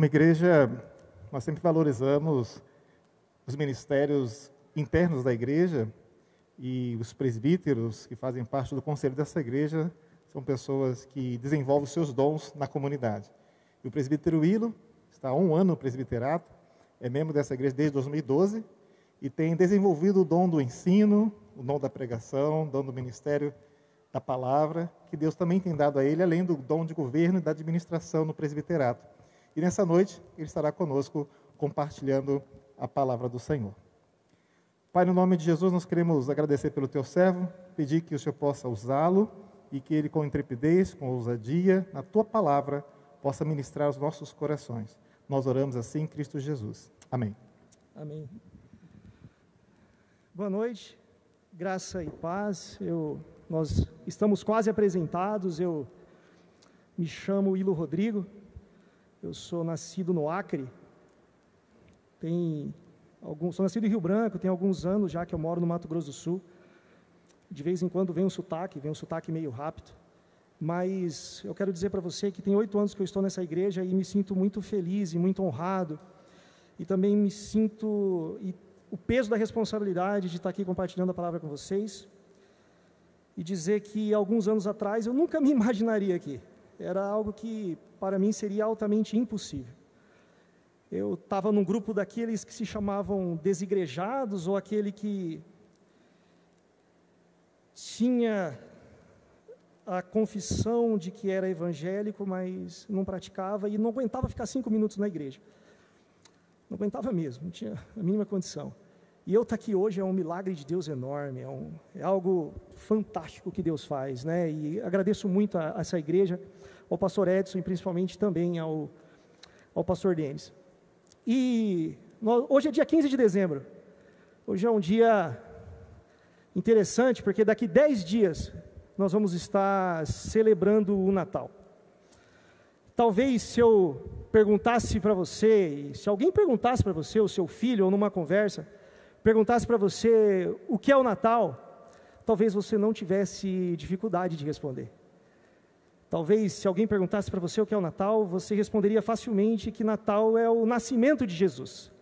Como igreja, nós sempre valorizamos os ministérios internos da igreja, e os presbíteros que fazem parte do conselho dessa igreja são pessoas que desenvolvem os seus dons na comunidade. E o presbítero Willo está há 1 ano no presbiterato, é membro dessa igreja desde 2012 e tem desenvolvido o dom do ensino, o dom da pregação, o dom do ministério da palavra, que Deus também tem dado a ele, além do dom de governo e da administração no presbiterato. E nessa noite ele estará conosco compartilhando a palavra do Senhor. Pai, no nome de Jesus, nós queremos agradecer pelo Teu servo, pedir que o Senhor possa usá-lo e que ele, com intrepidez, com ousadia, na Tua palavra, possa ministrar os nossos corações. Nós oramos assim em Cristo Jesus. Amém. Amém. Boa noite, graça e paz. Nós estamos quase apresentados. Eu me chamo Willo Rodrigo, eu sou nascido no Acre, sou nascido em Rio Branco, tem alguns anos já que eu moro no Mato Grosso do Sul. De vez em quando vem um sotaque meio rápido. Mas eu quero dizer para você que tem 8 anos que eu estou nessa igreja e me sinto muito feliz e muito honrado. E também me sinto o peso da responsabilidade de estar aqui compartilhando a palavra com vocês. E dizer que alguns anos atrás eu nunca me imaginaria aqui. Era algo que para mim seria altamente impossível. Eu estava num grupo daqueles que se chamavam desigrejados, ou aquele que tinha a confissão de que era evangélico, mas não praticava e não aguentava ficar 5 minutos na igreja. Não aguentava mesmo, não tinha a mínima condição. E eu estar aqui hoje é um milagre de Deus enorme, é algo fantástico que Deus faz, né? E agradeço muito a essa igreja, ao pastor Edson e principalmente também ao pastor Denis. E hoje é dia 15 de dezembro, hoje é um dia interessante, porque daqui 10 dias nós vamos estar celebrando o Natal. Talvez se eu perguntasse para você, se alguém perguntasse para você, o seu filho, ou numa conversa, perguntasse para você o que é o Natal, talvez você não tivesse dificuldade de responder. Talvez, se alguém perguntasse para você o que é o Natal, você responderia facilmente que Natal é o nascimento de Jesus,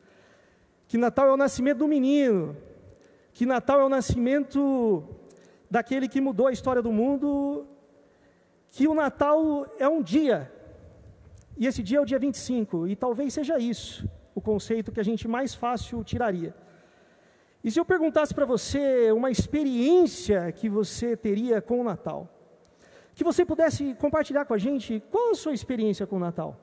que Natal é o nascimento do menino, que Natal é o nascimento daquele que mudou a história do mundo, que o Natal é um dia, e esse dia é o dia 25, e talvez seja isso o conceito que a gente mais fácil tiraria. E se eu perguntasse para você uma experiência que você teria com o Natal, que você pudesse compartilhar com a gente, qual a sua experiência com o Natal?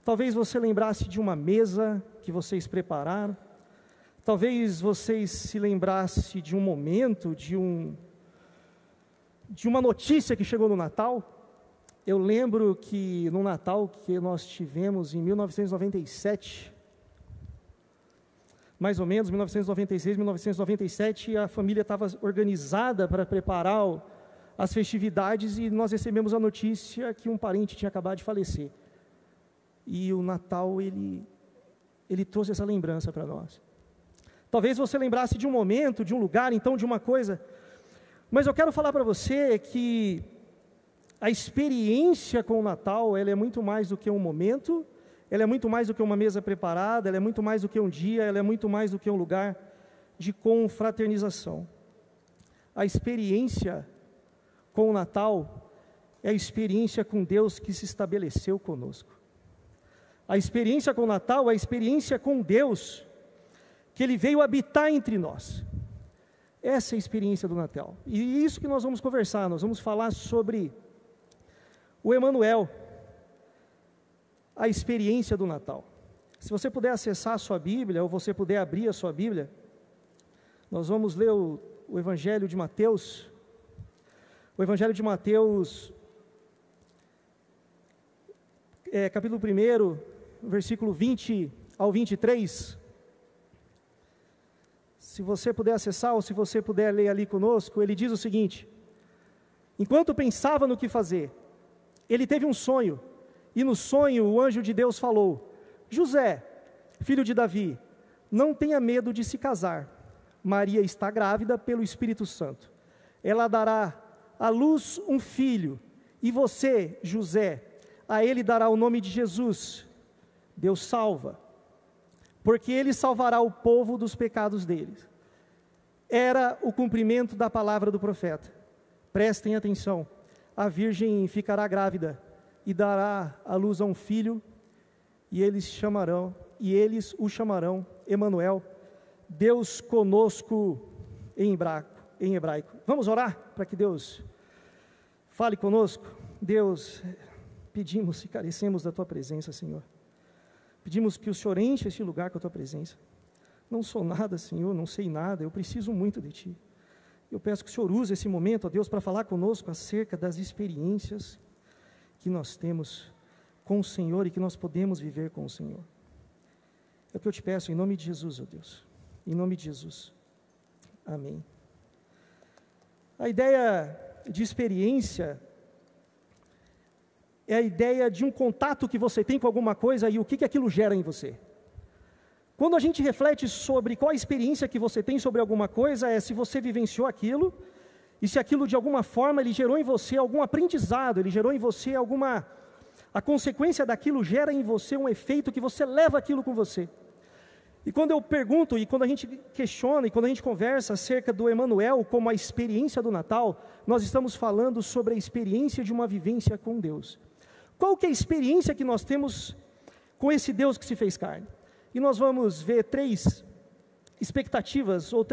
Talvez você lembrasse de uma mesa que vocês prepararam, talvez vocês se lembrasse de um momento, de uma notícia que chegou no Natal. Eu lembro que no Natal que nós tivemos em 1997, mais ou menos, 1996, 1997, a família estava organizada para preparar as festividades e nós recebemos a notícia que um parente tinha acabado de falecer. E o Natal, ele trouxe essa lembrança para nós. Talvez você lembrasse de um momento, de um lugar, então de uma coisa, mas eu quero falar para você que a experiência com o Natal, ela é muito mais do que um momento, ela é muito mais do que uma mesa preparada, ela é muito mais do que um dia, ela é muito mais do que um lugar de confraternização. A experiência com o Natal é a experiência com Deus que se estabeleceu conosco. A experiência com o Natal é a experiência com Deus, que Ele veio habitar entre nós. Essa é a experiência do Natal. E isso que nós vamos conversar, nós vamos falar sobre o Emanuel, a experiência do Natal. Se você puder acessar a sua Bíblia, ou você puder abrir a sua Bíblia, nós vamos ler o Evangelho de Mateus. O Evangelho de Mateus, capítulo 1, versículo 20 ao 23. Se você puder acessar, ou se você puder ler ali conosco, ele diz o seguinte: enquanto pensava no que fazer, ele teve um sonho, e no sonho o anjo de Deus falou: José, filho de Davi, não tenha medo de se casar. Maria está grávida pelo Espírito Santo. Ela dará à luz um filho, e você, José, a ele dará o nome de Jesus, Deus salva, porque Ele salvará o povo dos pecados deles. Era o cumprimento da palavra do profeta. Prestem atenção, a virgem ficará grávida e dará à luz a um filho, e eles o chamarão Emanuel, Deus conosco em hebraico. Vamos orar para que Deus fale conosco? Deus, pedimos e carecemos da Tua presença, Senhor. Pedimos que o Senhor enche este lugar com a Tua presença. Não sou nada, Senhor, não sei nada, eu preciso muito de Ti. Eu peço que o Senhor use esse momento, ó Deus, para falar conosco acerca das experiências que nós temos com o Senhor e que nós podemos viver com o Senhor. É o que eu te peço em nome de Jesus, ó Deus. Em nome de Jesus. Amém. A ideia de experiência é a ideia de um contato que você tem com alguma coisa e o que aquilo gera em você. Quando a gente reflete sobre qual a experiência que você tem sobre alguma coisa, é se você vivenciou aquilo, e se aquilo de alguma forma ele gerou em você algum aprendizado, ele gerou em você a consequência daquilo gera em você um efeito que você leva aquilo com você. E quando eu pergunto, e quando a gente questiona, e quando a gente conversa acerca do Emanuel como a experiência do Natal, nós estamos falando sobre a experiência de uma vivência com Deus. Qual que é a experiência que nós temos com esse Deus que se fez carne? E nós vamos ver três expectativas, ou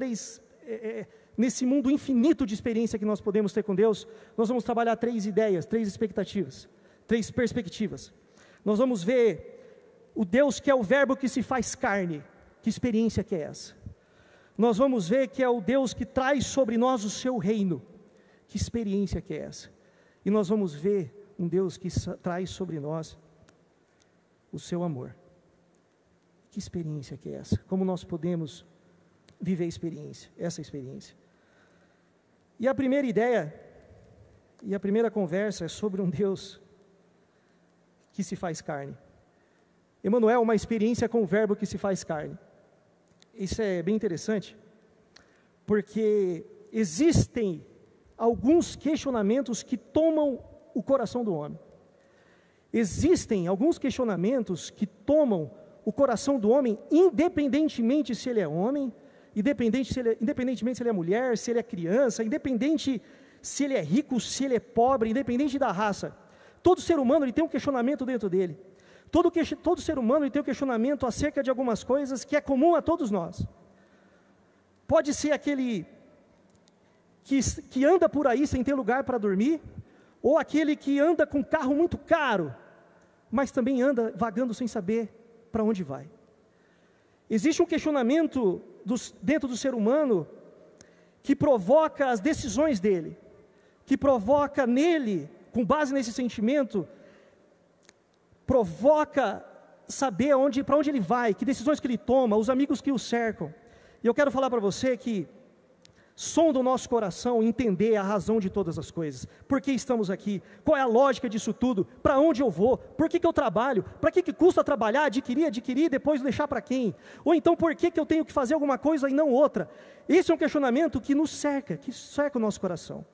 nesse mundo infinito de experiência que nós podemos ter com Deus, nós vamos trabalhar três ideias, três expectativas, três perspectivas. Nós vamos ver o Deus que é o verbo que se faz carne. Que experiência que é essa? Nós vamos ver que é o Deus que traz sobre nós o seu reino. Que experiência que é essa? E nós vamos ver um Deus que traz sobre nós o seu amor. Que experiência que é essa? Como nós podemos viver essa experiência? E a primeira ideia, e a primeira conversa é sobre um Deus que se faz carne. Emanuel, uma experiência com o verbo que se faz carne. Isso é bem interessante, porque existem alguns questionamentos que tomam o coração do homem. Existem alguns questionamentos que tomam o coração do homem, independentemente se ele é homem, independentemente se ele é mulher, se ele é criança, independente se ele é rico, se ele é pobre, independente da raça. Todo ser humano ele tem um questionamento dentro dele. Todo ser humano ele tem um questionamento acerca de algumas coisas que é comum a todos nós. Pode ser aquele que anda por aí sem ter lugar para dormir, ou aquele que anda com um carro muito caro, mas também anda vagando sem saber para onde vai. Existe um questionamento dentro do ser humano que provoca as decisões dele, que provoca nele, com base nesse sentimento, provoca saber para onde ele vai, que decisões que ele toma, os amigos que o cercam. E eu quero falar para você que sonda o nosso coração entender a razão de todas as coisas. Por que estamos aqui? Qual é a lógica disso tudo? Para onde eu vou? Por que eu trabalho? Para que custa trabalhar, adquirir, depois deixar para quem? Ou então por que eu tenho que fazer alguma coisa e não outra? Esse é um questionamento que nos cerca, que cerca o nosso coração.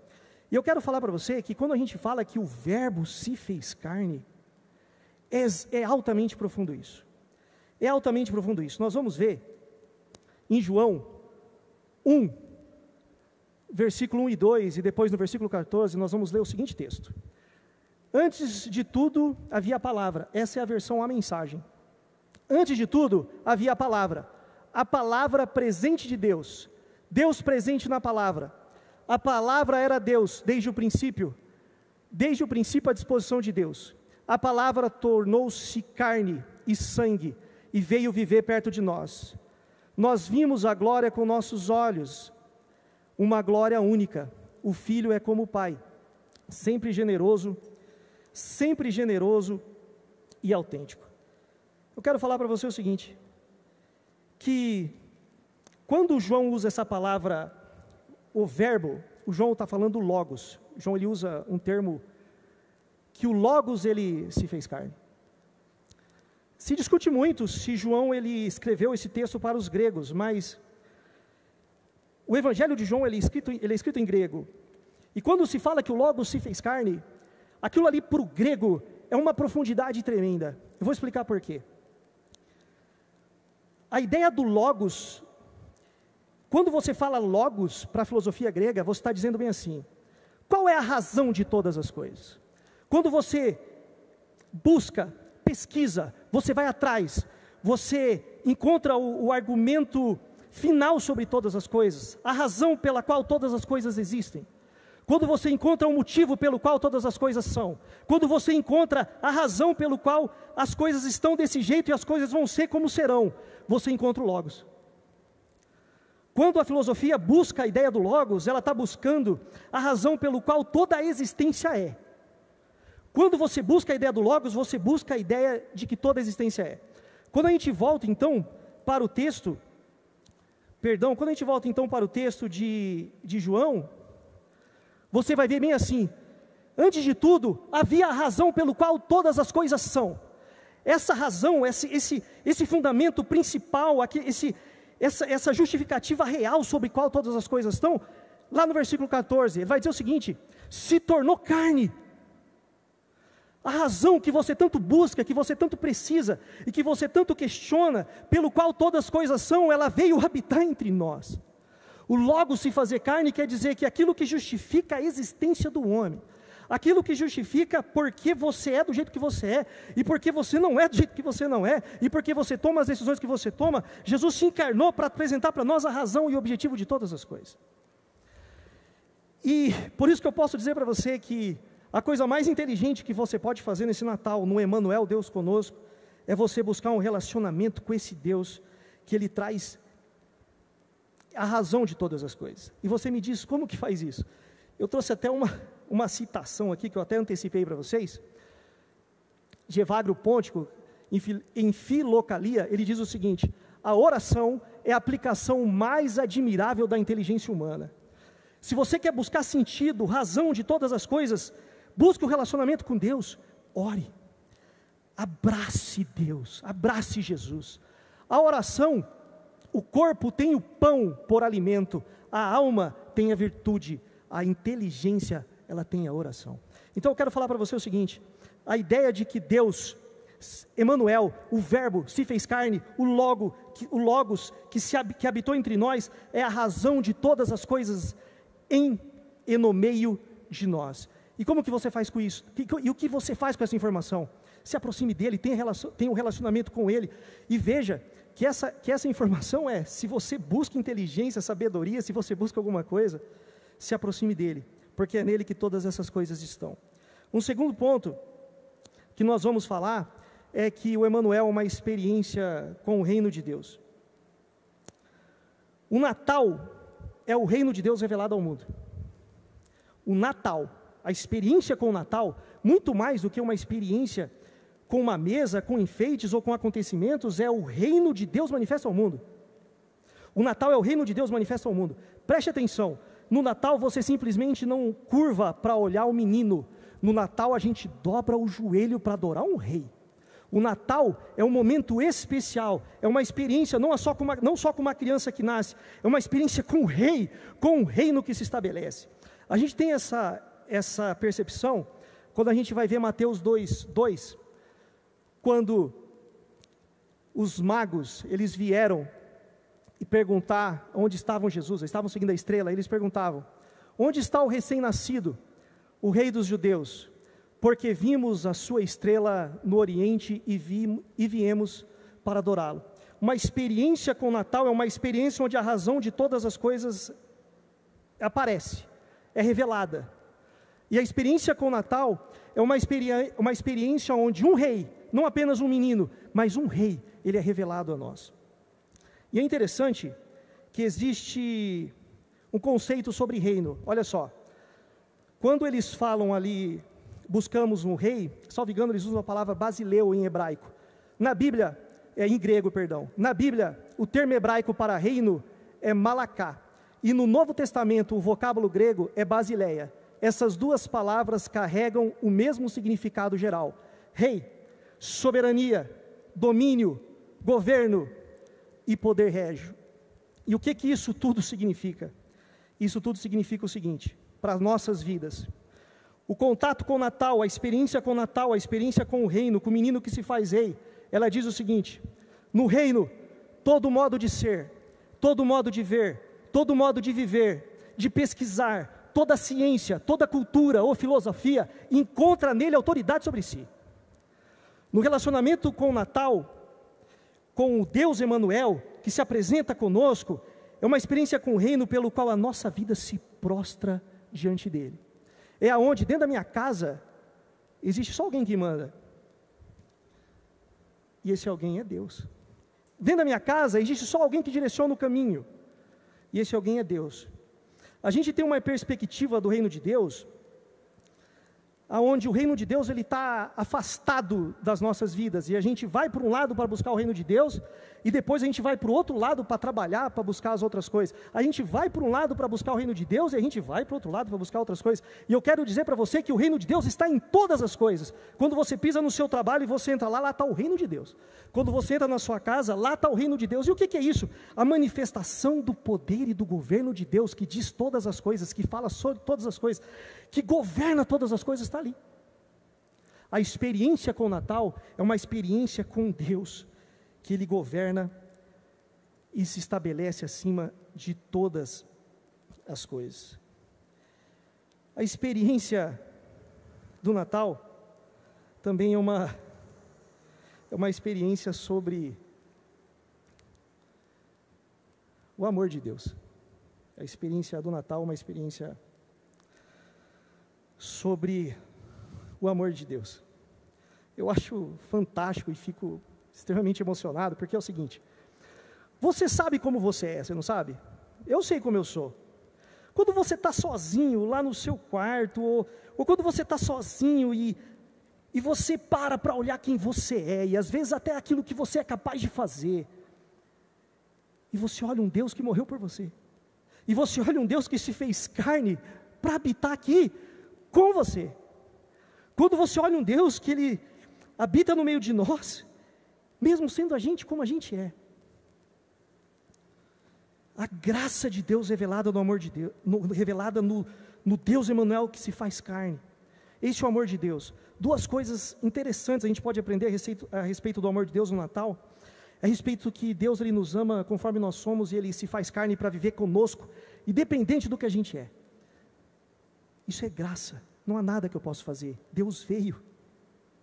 E eu quero falar para você que quando a gente fala que o verbo se fez carne, é altamente profundo isso. É altamente profundo isso. Nós vamos ver em João 1, versículo 1 e 2, e depois no versículo 14, nós vamos ler o seguinte texto. Antes de tudo, havia a palavra. Essa é a versão A Mensagem. Antes de tudo, havia a palavra presente de Deus. Deus presente na palavra. A palavra era Deus desde o princípio à disposição de Deus. A palavra tornou-se carne e sangue e veio viver perto de nós. Nós vimos a glória com nossos olhos, uma glória única. O Filho é como o Pai, sempre generoso e autêntico. Eu quero falar para você o seguinte, que quando João usa essa palavra, o verbo, o João está falando logos. João ele usa um termo que o logos ele se fez carne. Se discute muito se João ele escreveu esse texto para os gregos, mas o Evangelho de João ele é escrito em grego. E quando se fala que o logos se fez carne, aquilo ali para o grego é uma profundidade tremenda. Eu vou explicar por quê. A ideia do logos, quando você fala logos para a filosofia grega, você está dizendo bem assim: qual é a razão de todas as coisas? Quando você busca, pesquisa, você vai atrás, você encontra o argumento final sobre todas as coisas, a razão pela qual todas as coisas existem. Quando você encontra o motivo pelo qual todas as coisas são, quando você encontra a razão pelo qual as coisas estão desse jeito e as coisas vão ser como serão, você encontra o logos. Quando a filosofia busca a ideia do logos, ela está buscando a razão pelo qual toda a existência é. Quando você busca a ideia do logos, você busca a ideia de que toda a existência é. Quando a gente volta então para o texto, de João, você vai ver bem assim: antes de tudo, havia a razão pelo qual todas as coisas são. Essa razão, esse fundamento principal, essa justificativa real sobre qual todas as coisas estão, lá no versículo 14, ele vai dizer o seguinte: se tornou carne. A razão que você tanto busca, que você tanto precisa, e que você tanto questiona, pelo qual todas as coisas são, ela veio habitar entre nós. O Logos se fazer carne quer dizer que aquilo que justifica a existência do homem, aquilo que justifica porque você é do jeito que você é, e porque você não é do jeito que você não é, e porque você toma as decisões que você toma, Jesus se encarnou para apresentar para nós a razão e o objetivo de todas as coisas. E por isso que eu posso dizer para você que a coisa mais inteligente que você pode fazer nesse Natal, no Emmanuel, Deus conosco, é você buscar um relacionamento com esse Deus, que Ele traz a razão de todas as coisas. E você me diz, como que faz isso? Eu trouxe até uma citação aqui, que eu até antecipei para vocês, de Evagrio Pontico, em Filocalia, ele diz o seguinte: a oração é a aplicação mais admirável da inteligência humana. Se você quer buscar sentido, razão de todas as coisas, busque o relacionamento com Deus, ore, abrace Deus, abrace Jesus. A oração, o corpo tem o pão por alimento, a alma tem a virtude, a inteligência, ela tem a oração. Então eu quero falar para você o seguinte: a ideia de que Deus, Emmanuel, o verbo se fez carne, o Logos que habitou entre nós, é a razão de todas as coisas em e no meio de nós. E como que você faz com isso? E o que você faz com essa informação? Se aproxime dele, tenha um relacionamento com ele, e veja que essa informação se você busca inteligência, sabedoria, se você busca alguma coisa, se aproxime dele, porque é nele que todas essas coisas estão. Um segundo ponto que nós vamos falar é que o Emmanuel é uma experiência com o reino de Deus. O Natal é o reino de Deus revelado ao mundo. O Natal, a experiência com o Natal, muito mais do que uma experiência com uma mesa, com enfeites ou com acontecimentos, é o reino de Deus manifesto ao mundo. O Natal é o reino de Deus manifesto ao mundo. Preste atenção, no Natal você simplesmente não curva para olhar o menino. No Natal a gente dobra o joelho para adorar um rei. O Natal é um momento especial, é uma experiência não só com uma criança que nasce, é uma experiência com o rei, com o reino que se estabelece. A gente tem essa percepção quando a gente vai ver Mateus 2, quando os magos, eles vieram e perguntar onde estavam Jesus, eles estavam seguindo a estrela, eles perguntavam: onde está o recém-nascido, o rei dos judeus? Porque vimos a sua estrela no Oriente e viemos para adorá-lo. Uma experiência com o Natal é uma experiência onde a razão de todas as coisas aparece, é revelada. E a experiência com o Natal é uma experiência onde um rei, não apenas um menino, mas um rei, ele é revelado a nós. E é interessante que existe um conceito sobre reino. Olha só, quando eles falam ali, buscamos um rei, salvo engano, eles usam a palavra basileu em hebraico. Na Bíblia, em grego, perdão. Na Bíblia, o termo hebraico para reino é malaká. E no Novo Testamento, o vocábulo grego é basileia. Essas duas palavras carregam o mesmo significado geral: rei, soberania, domínio, governo e poder régio. E o que isso tudo significa? Isso tudo significa o seguinte, para as nossas vidas: o contato com o Natal, a experiência com o Natal, a experiência com o reino, com o menino que se faz rei, ela diz o seguinte: no reino, todo modo de ser, todo modo de ver, todo modo de viver, de pesquisar, toda ciência, toda cultura ou filosofia encontra nele autoridade sobre si. No relacionamento com o Natal, com o Deus Emanuel, que se apresenta conosco, é uma experiência com o reino pelo qual a nossa vida se prostra diante dele. É aonde, dentro da minha casa, existe só alguém que manda. E esse alguém é Deus. Dentro da minha casa, existe só alguém que direciona o caminho. E esse alguém é Deus. A gente tem uma perspectiva do reino de Deus, aonde o reino de Deus ele está afastado das nossas vidas, e a gente vai para um lado para buscar o reino de Deus, e depois a gente vai para o outro lado para trabalhar, para buscar as outras coisas. A gente vai para um lado para buscar o reino de Deus, e a gente vai para o outro lado para buscar outras coisas. E eu quero dizer para você que o reino de Deus está em todas as coisas. Quando você pisa no seu trabalho e você entra lá, lá está o reino de Deus. Quando você entra na sua casa, lá está o reino de Deus. E o que é isso? A manifestação do poder e do governo de Deus, que diz todas as coisas, que fala sobre todas as coisas, que governa todas as coisas, está ali. A experiência com o Natal é uma experiência com Deus, que Ele governa e se estabelece acima de todas as coisas. A experiência do Natal também é uma experiência sobre o amor de Deus. A experiência do Natal é uma experiência sobre o amor de Deus. Eu acho fantástico e fico extremamente emocionado, porque é o seguinte: você sabe como você é, você não sabe? Eu sei como eu sou. Quando você está sozinho lá no seu quarto, ou quando você está sozinho e você para olhar quem você é, e às vezes até aquilo que você é capaz de fazer, e você olha um Deus que morreu por você, e você olha um Deus que se fez carne para habitar aqui com você. Quando você olha um Deus que Ele habita no meio de nós, mesmo sendo a gente como a gente é. A graça de Deus revelada no amor de Deus, revelada no Deus Emanuel que se faz carne. Esse é o amor de Deus. Duas coisas interessantes a gente pode aprender a respeito do amor de Deus no Natal. A respeito que Deus Ele nos ama conforme nós somos, e Ele se faz carne para viver conosco, independente do que a gente é. Isso é graça. Não há nada que eu possa fazer. Deus veio.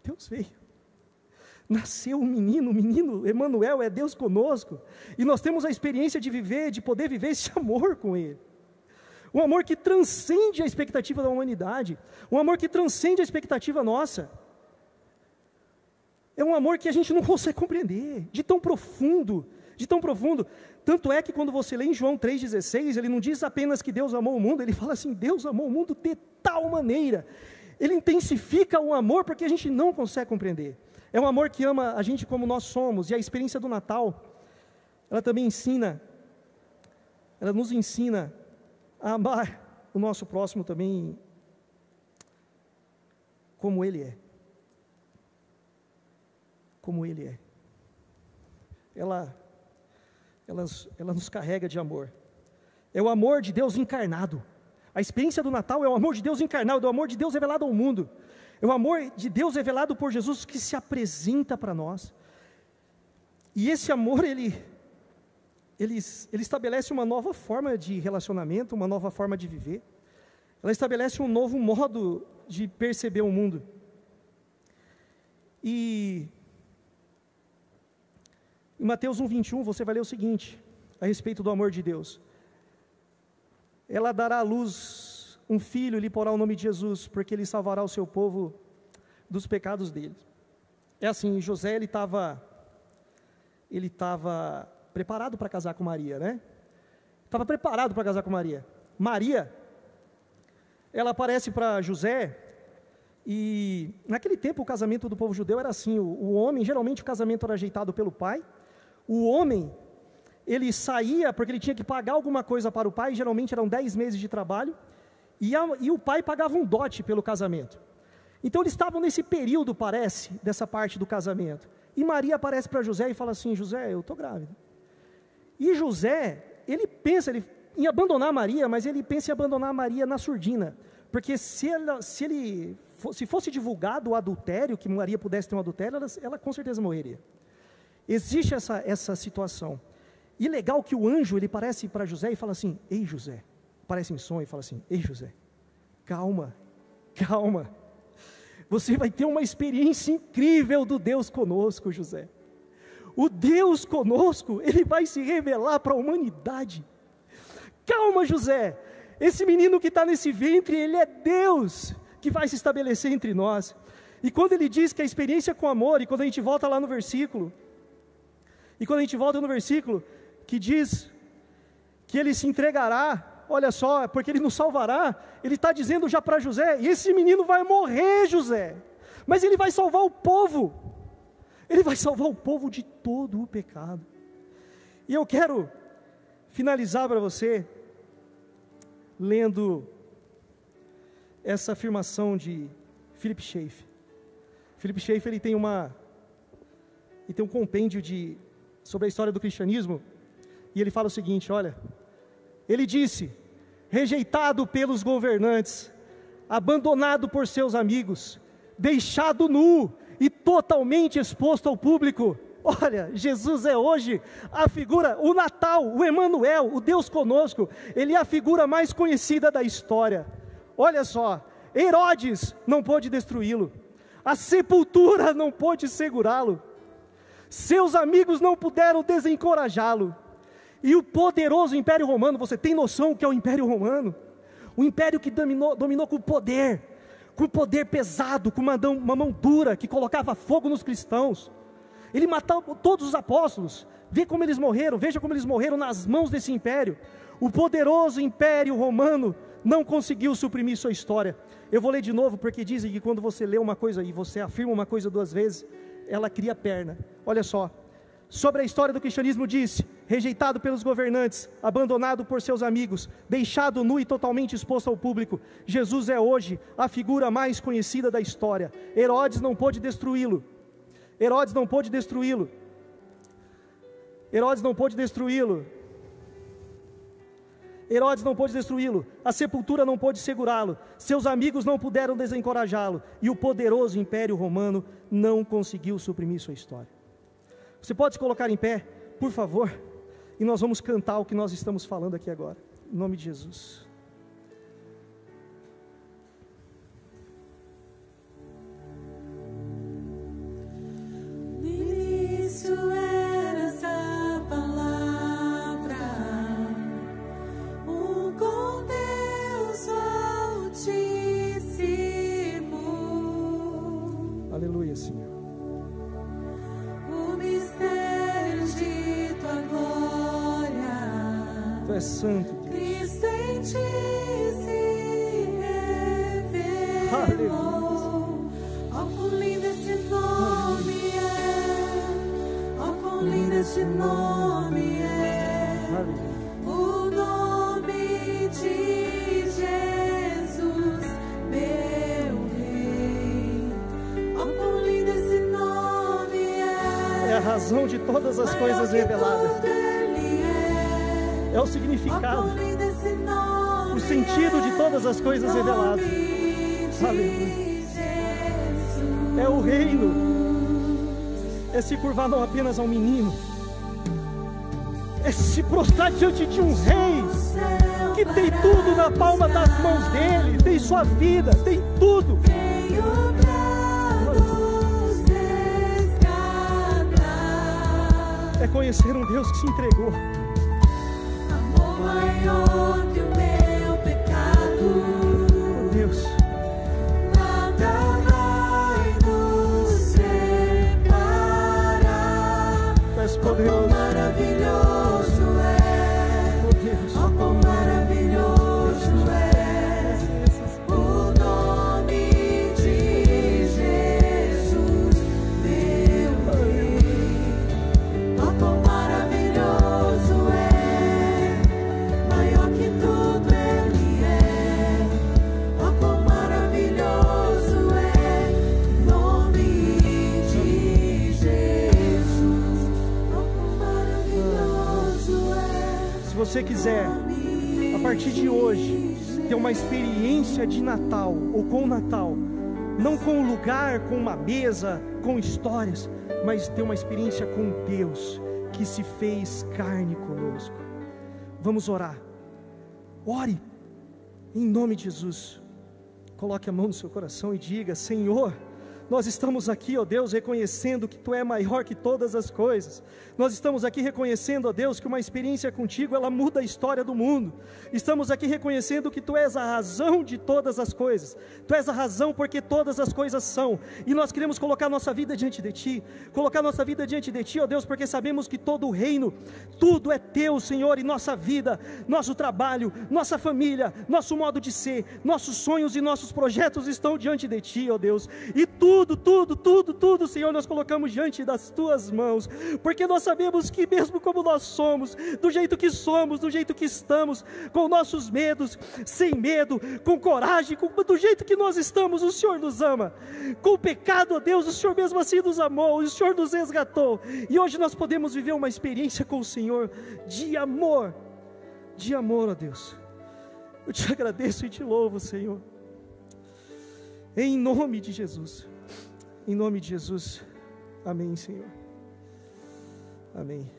Deus veio. Nasceu um menino, o menino Emanuel é Deus conosco. E nós temos a experiência de viver, de poder viver esse amor com Ele. Um amor que transcende a expectativa da humanidade. Um amor que transcende a expectativa nossa. É um amor que a gente não consegue compreender. De tão profundo. De tão profundo. Tanto é que quando você lê em João 3,16, ele não diz apenas que Deus amou o mundo, ele fala assim: Deus amou o mundo de tal maneira. Ele intensifica o amor porque a gente não consegue compreender. É um amor que ama a gente como nós somos. E a experiência do Natal, ela também nos ensina a amar o nosso próximo também como Ele é. Como Ele é. Ela nos carrega de amor. É o amor de Deus encarnado. A experiência do Natal é o amor de Deus encarnado, é o amor de Deus revelado ao mundo. É o amor de Deus revelado por Jesus que se apresenta para nós. E esse amor, ele estabelece uma nova forma de relacionamento, uma nova forma de viver. Ela estabelece um novo modo de perceber o mundo. E em Mateus 1,21, você vai ler o seguinte, a respeito do amor de Deus. Ela dará à luz um filho e lhe porá o nome de Jesus, porque ele salvará o seu povo dos pecados deles. É assim, José, ele estava preparado para casar com Maria, né? Estava preparado para casar com Maria. Maria, ela aparece para José, e naquele tempo o casamento do povo judeu era assim, o homem, geralmente o casamento era ajeitado pelo pai. O homem, ele saía porque ele tinha que pagar alguma coisa para o pai, geralmente eram 10 meses de trabalho, e o pai pagava um dote pelo casamento. Então eles estavam nesse período, parece, dessa parte do casamento. E Maria aparece para José e fala assim: José, eu estou grávida. E José, ele pensa em abandonar Maria, mas ele pensa em abandonar Maria na surdina, porque se fosse divulgado o adultério, que Maria pudesse ter um adultério, ela com certeza morreria. Existe essa situação. E legal que o anjo, ele aparece para José e fala assim: ei José, aparece em sonho e fala assim: ei José, calma, calma, você vai ter uma experiência incrível do Deus conosco, José. O Deus conosco, Ele vai se revelar para a humanidade. Calma, José, esse menino que está nesse ventre, ele é Deus que vai se estabelecer entre nós. E quando ele diz que a experiência com amor, e quando a gente volta lá no versículo, que diz que ele se entregará, olha só, porque ele nos salvará, ele está dizendo já para José: e esse menino vai morrer, José, mas ele vai salvar o povo, ele vai salvar o povo de todo o pecado. E eu quero finalizar para você, lendo essa afirmação de Philip Schaff. Philip Schaff, ele tem um compêndio sobre a história do cristianismo, e ele fala o seguinte, olha, ele disse: rejeitado pelos governantes, abandonado por seus amigos, deixado nu e totalmente exposto ao público. Olha, Jesus é hoje a figura, o Natal, o Emanuel, o Deus conosco, ele é a figura mais conhecida da história. Olha só, Herodes não pôde destruí-lo, a sepultura não pôde segurá-lo, seus amigos não puderam desencorajá-lo, e o poderoso Império Romano, você tem noção o que é o Império Romano? O império que dominou com poder pesado, com uma mão dura, que colocava fogo nos cristãos. Ele matou todos os apóstolos. Veja como eles morreram nas mãos desse império. O poderoso Império Romano não conseguiu suprimir sua história. Eu vou ler de novo, porque dizem que quando você lê uma coisa e você afirma uma coisa 2 vezes, ela cria perna. Olha só, sobre a história do cristianismo disse: rejeitado pelos governantes, abandonado por seus amigos, deixado nu e totalmente exposto ao público, Jesus é hoje a figura mais conhecida da história. Herodes não pôde destruí-lo. A sepultura não pôde segurá-lo, seus amigos não puderam desencorajá-lo, e o poderoso Império Romano não conseguiu suprimir sua história. Você pode se colocar em pé, por favor, e nós vamos cantar o que nós estamos falando aqui agora, em nome de Jesus. No início era essa palavra, com Deus Altíssimo. Aleluia, Senhor. O mistério de tua glória, Tu és santo, Deus. Cristo em ti se revelou. Ó, quão lindo esse nome é, ó, quão lindo esse nome é. O nome de Jesus, meu Rei. Ó, quão lindo esse nome é. É a razão de todas as coisas reveladas. É o significado, o sentido de todas as coisas reveladas. Aleluia. É o reino, é se curvar não apenas ao menino, é se prostrar diante de um rei, que tem tudo na palma das mãos dele, tem sua vida, tem tudo. É conhecer um Deus que se entregou. Maior que o meu pecado, Oh Deus, nada vai nos separar. Tu és Quão poderoso, maravilhoso é, oh Deus. ó, quão maravilhoso é o nome de Jesus, meu Rei. Ó, quão maravilhoso é, maior que tudo Ele é. Ó, quão maravilhoso é o nome de Jesus. Ó, quão maravilhoso é. Se você quiser, a partir de hoje, ter uma experiência de Natal, ou com o Natal, não com o lugar, com uma mesa, com histórias, mas ter uma experiência com Deus, que se fez carne conosco. Vamos orar. Ore, em nome de Jesus. Coloque a mão no seu coração e diga: Senhor, nós estamos aqui, ó Deus, reconhecendo que Tu é maior que todas as coisas. Nós estamos aqui reconhecendo, ó Deus, que uma experiência contigo, ela muda a história do mundo. Estamos aqui reconhecendo que Tu és a razão de todas as coisas. Tu és a razão porque todas as coisas são. E nós queremos colocar nossa vida diante de Ti. Colocar nossa vida diante de Ti, ó Deus, porque sabemos que todo o reino, tudo é Teu, Senhor, e nossa vida, nosso trabalho, nossa família, nosso modo de ser, nossos sonhos e nossos projetos estão diante de Ti, ó Deus. E tudo, Senhor, nós colocamos diante das Tuas mãos, porque nós sabemos que mesmo como nós somos, do jeito que somos, do jeito que estamos, com nossos medos, sem medo, com coragem, do jeito que nós estamos, o Senhor nos ama. Com o pecado, ó Deus, o Senhor mesmo assim nos amou, o Senhor nos resgatou, e hoje nós podemos viver uma experiência com o Senhor, de amor, ó Deus. Eu te agradeço e te louvo, Senhor, em nome de Jesus. Em nome de Jesus, amém, Senhor, amém.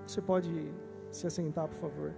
Você pode se assentar, por favor.